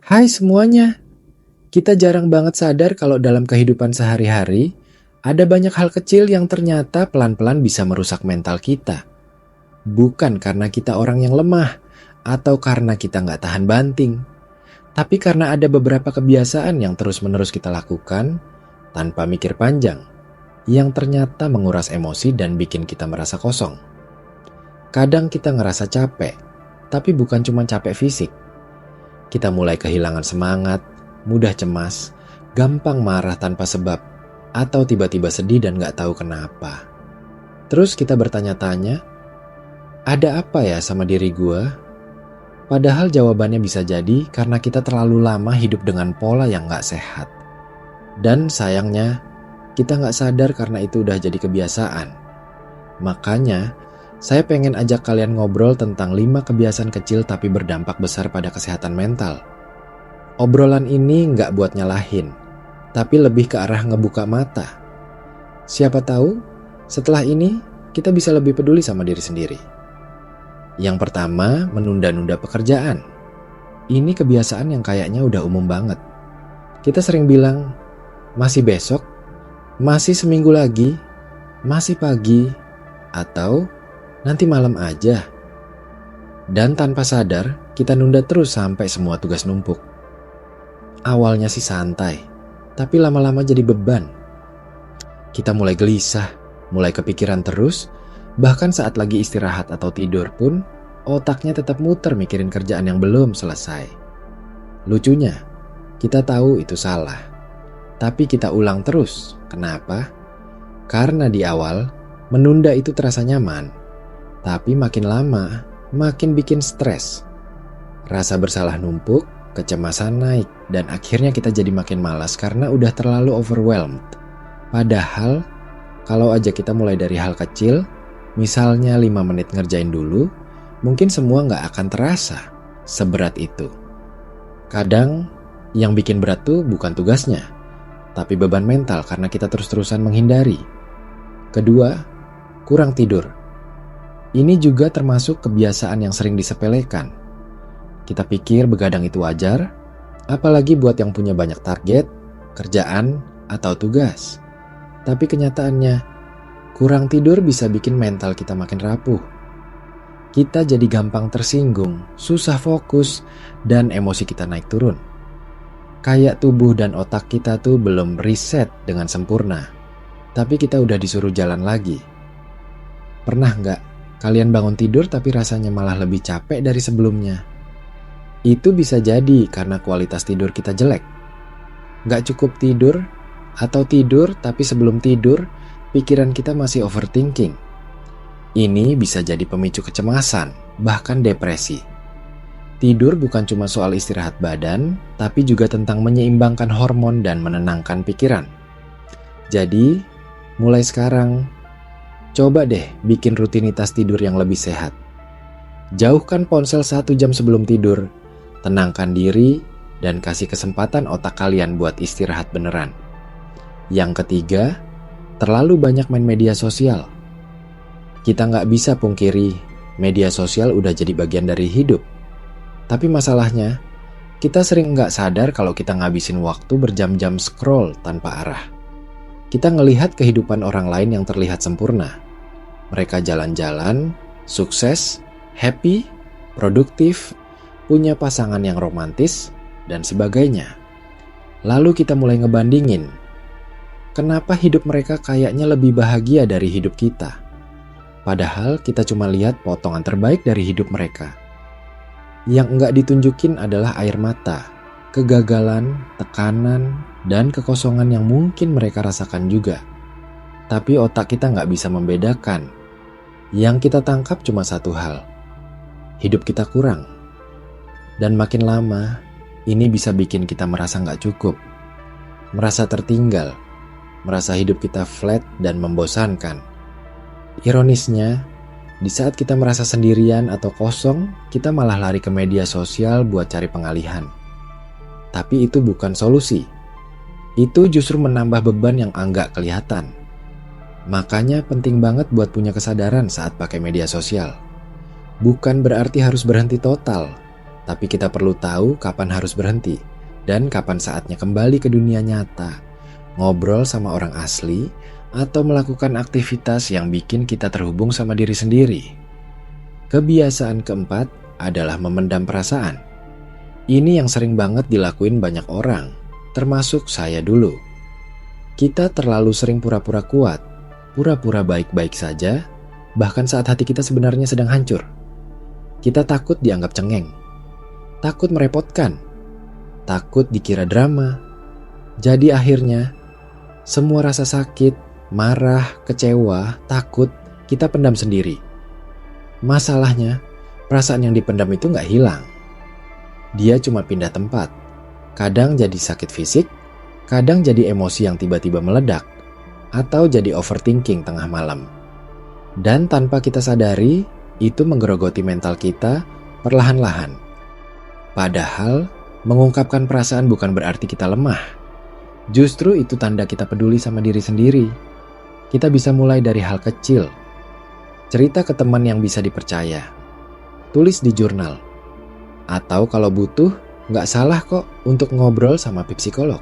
Hai semuanya, kita jarang banget sadar kalau dalam kehidupan sehari-hari, ada banyak hal kecil yang ternyata pelan-pelan bisa merusak mental kita. Bukan karena kita orang yang lemah, atau karena kita nggak tahan banting, tapi karena ada beberapa kebiasaan yang terus-menerus kita lakukan, tanpa mikir panjang, yang ternyata menguras emosi dan bikin kita merasa kosong. Kadang kita ngerasa capek, tapi bukan cuma capek fisik. Kita mulai kehilangan semangat, mudah cemas, gampang marah tanpa sebab, atau tiba-tiba sedih dan gak tahu kenapa. Terus kita bertanya-tanya, ada apa ya sama diri gue? Padahal jawabannya bisa jadi karena kita terlalu lama hidup dengan pola yang gak sehat. Dan sayangnya, kita gak sadar karena itu udah jadi kebiasaan. Makanya, saya pengen ajak kalian ngobrol tentang 5 kebiasaan kecil tapi berdampak besar pada kesehatan mental. Obrolan ini nggak buat nyalahin, tapi lebih ke arah ngebuka mata. Siapa tahu, setelah ini kita bisa lebih peduli sama diri sendiri. Yang pertama, menunda-nunda pekerjaan. Ini kebiasaan yang kayaknya udah umum banget. Kita sering bilang, masih besok, masih seminggu lagi, masih pagi, atau nanti malam aja. Dan tanpa sadar, kita nunda terus sampai semua tugas numpuk. Awalnya sih santai, tapi lama-lama jadi beban. Kita mulai gelisah, mulai kepikiran terus, bahkan saat lagi istirahat atau tidur pun, otaknya tetap muter mikirin kerjaan yang belum selesai. Lucunya, kita tahu itu salah, tapi kita ulang terus. Kenapa? Karena di awal, menunda itu terasa nyaman. Tapi makin lama, makin bikin stres. Rasa bersalah numpuk, kecemasan naik, dan akhirnya kita jadi makin malas karena udah terlalu overwhelmed. Padahal, kalau aja kita mulai dari hal kecil, misalnya 5 menit ngerjain dulu, mungkin semua nggak akan terasa seberat itu. Kadang, yang bikin berat tuh bukan tugasnya, tapi beban mental karena kita terus-terusan menghindari. Kedua, kurang tidur. Ini juga termasuk kebiasaan yang sering disepelekan. Kita pikir begadang itu wajar, apalagi buat yang punya banyak target, kerjaan, atau tugas. Tapi kenyataannya, kurang tidur bisa bikin mental kita makin rapuh. Kita jadi gampang tersinggung, susah fokus, dan emosi kita naik turun. Kayak tubuh dan otak kita tuh belum reset dengan sempurna, tapi kita udah disuruh jalan lagi. Pernah nggak kalian bangun tidur tapi rasanya malah lebih capek dari sebelumnya? Itu bisa jadi karena kualitas tidur kita jelek. Gak cukup tidur, atau tidur tapi sebelum tidur, pikiran kita masih overthinking. Ini bisa jadi pemicu kecemasan, bahkan depresi. Tidur bukan cuma soal istirahat badan, tapi juga tentang menyeimbangkan hormon dan menenangkan pikiran. Jadi, mulai sekarang, coba deh bikin rutinitas tidur yang lebih sehat. Jauhkan ponsel 1 jam sebelum tidur, tenangkan diri, dan kasih kesempatan otak kalian buat istirahat beneran. Yang ketiga, terlalu banyak main media sosial. Kita nggak bisa pungkiri, media sosial udah jadi bagian dari hidup. Tapi masalahnya, kita sering nggak sadar kalau kita ngabisin waktu berjam-jam scroll tanpa arah. Kita ngelihat kehidupan orang lain yang terlihat sempurna. Mereka jalan-jalan, sukses, happy, produktif, punya pasangan yang romantis, dan sebagainya. Lalu kita mulai ngebandingin, kenapa hidup mereka kayaknya lebih bahagia dari hidup kita? Padahal kita cuma lihat potongan terbaik dari hidup mereka. Yang enggak ditunjukin adalah air mata, kegagalan, tekanan, dan kekosongan yang mungkin mereka rasakan juga. Tapi otak kita nggak bisa membedakan. Yang kita tangkap cuma satu hal, hidup kita kurang. Dan makin lama, ini bisa bikin kita merasa nggak cukup, merasa tertinggal, merasa hidup kita flat dan membosankan. Ironisnya, di saat kita merasa sendirian atau kosong, kita malah lari ke media sosial buat cari pengalihan. Tapi itu bukan solusi. Itu justru menambah beban yang enggak kelihatan. Makanya penting banget buat punya kesadaran saat pakai media sosial. Bukan berarti harus berhenti total, Tapi kita perlu tahu kapan harus berhenti dan kapan saatnya kembali ke dunia nyata, ngobrol sama orang asli, atau melakukan aktivitas yang bikin kita terhubung sama diri sendiri. Kebiasaan keempat adalah memendam perasaan. Ini yang sering banget dilakuin banyak orang, termasuk saya dulu. Kita terlalu sering pura-pura kuat, pura-pura baik-baik saja, bahkan saat hati kita sebenarnya sedang hancur. Kita takut dianggap cengeng, takut merepotkan, takut dikira drama. Jadi akhirnya, semua rasa sakit, marah, kecewa, takut, kita pendam sendiri. Masalahnya, perasaan yang dipendam itu nggak hilang. Dia cuma pindah tempat. Kadang jadi sakit fisik, kadang jadi emosi yang tiba-tiba meledak, atau jadi overthinking tengah malam. Dan tanpa kita sadari, itu menggerogoti mental kita perlahan-lahan. Padahal, mengungkapkan perasaan bukan berarti kita lemah. Justru itu tanda kita peduli sama diri sendiri. Kita bisa mulai dari hal kecil. Cerita ke teman yang bisa dipercaya. Tulis di jurnal. Atau kalau butuh, nggak salah kok untuk ngobrol sama psikolog.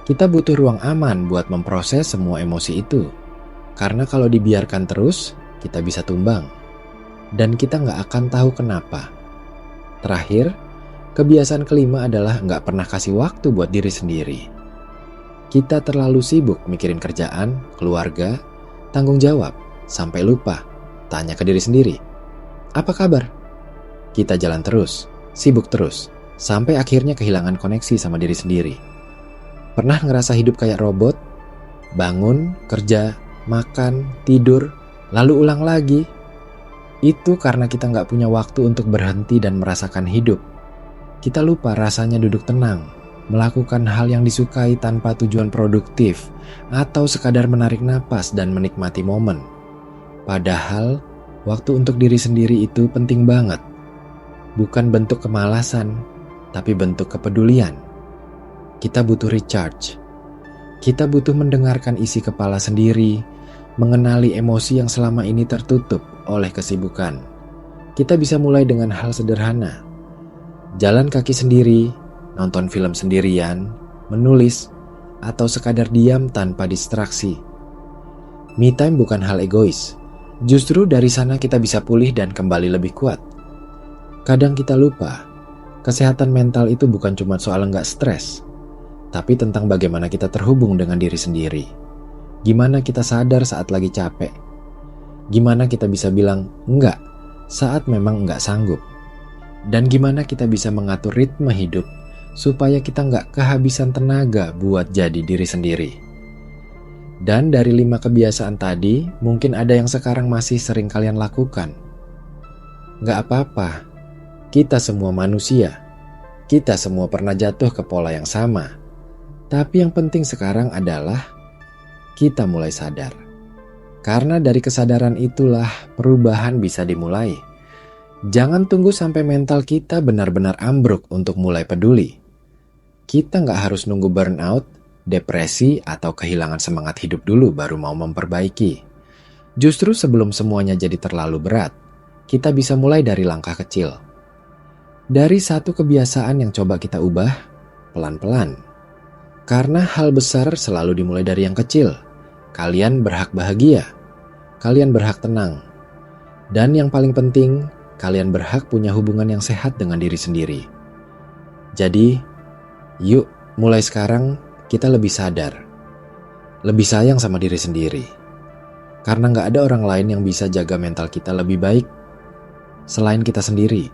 Kita butuh ruang aman buat memproses semua emosi itu. Karena kalau dibiarkan terus, kita bisa tumbang. Dan kita nggak akan tahu kenapa. Terakhir, kebiasaan kelima adalah nggak pernah kasih waktu buat diri sendiri. Kita terlalu sibuk mikirin kerjaan, keluarga, tanggung jawab, sampai lupa tanya ke diri sendiri. Apa kabar? Kita jalan terus, sibuk terus, sampai akhirnya kehilangan koneksi sama diri sendiri. Pernah ngerasa hidup kayak robot? Bangun, kerja, makan, tidur, lalu ulang lagi. Itu karena kita nggak punya waktu untuk berhenti dan merasakan hidup. Kita lupa rasanya duduk tenang, melakukan hal yang disukai tanpa tujuan produktif, atau sekadar menarik napas dan menikmati momen. Padahal, waktu untuk diri sendiri itu penting banget. Bukan bentuk kemalasan, tapi bentuk kepedulian. Kita butuh recharge. Kita butuh mendengarkan isi kepala sendiri, mengenali emosi yang selama ini tertutup oleh kesibukan. Kita bisa mulai dengan hal sederhana. Jalan kaki sendiri, nonton film sendirian, menulis, atau sekadar diam tanpa distraksi. Me time bukan hal egois. Justru dari sana kita bisa pulih dan kembali lebih kuat. Kadang kita lupa, kesehatan mental itu bukan cuma soal nggak stres, tapi tentang bagaimana kita terhubung dengan diri sendiri. Gimana kita sadar saat lagi capek. Gimana kita bisa bilang enggak saat memang enggak sanggup. Dan gimana kita bisa mengatur ritme hidup supaya kita nggak kehabisan tenaga buat jadi diri sendiri. Dan dari 5 kebiasaan tadi, mungkin ada yang sekarang masih sering kalian lakukan. Nggak apa-apa, kita semua manusia. Kita semua pernah jatuh ke pola yang sama. Tapi yang penting sekarang adalah kita mulai sadar. Karena dari kesadaran itulah perubahan bisa dimulai. Jangan tunggu sampai mental kita benar-benar ambruk untuk mulai peduli. Kita nggak harus nunggu burnout, depresi, atau kehilangan semangat hidup dulu baru mau memperbaiki. Justru sebelum semuanya jadi terlalu berat, kita bisa mulai dari langkah kecil. Dari satu kebiasaan yang coba kita ubah, pelan-pelan. Karena hal besar selalu dimulai dari yang kecil. Kalian berhak bahagia. Kalian berhak tenang. Dan yang paling penting, kalian berhak punya hubungan yang sehat dengan diri sendiri. Jadi, yuk mulai sekarang kita lebih sadar, lebih sayang sama diri sendiri. Karena gak ada orang lain yang bisa jaga mental kita lebih baik selain kita sendiri.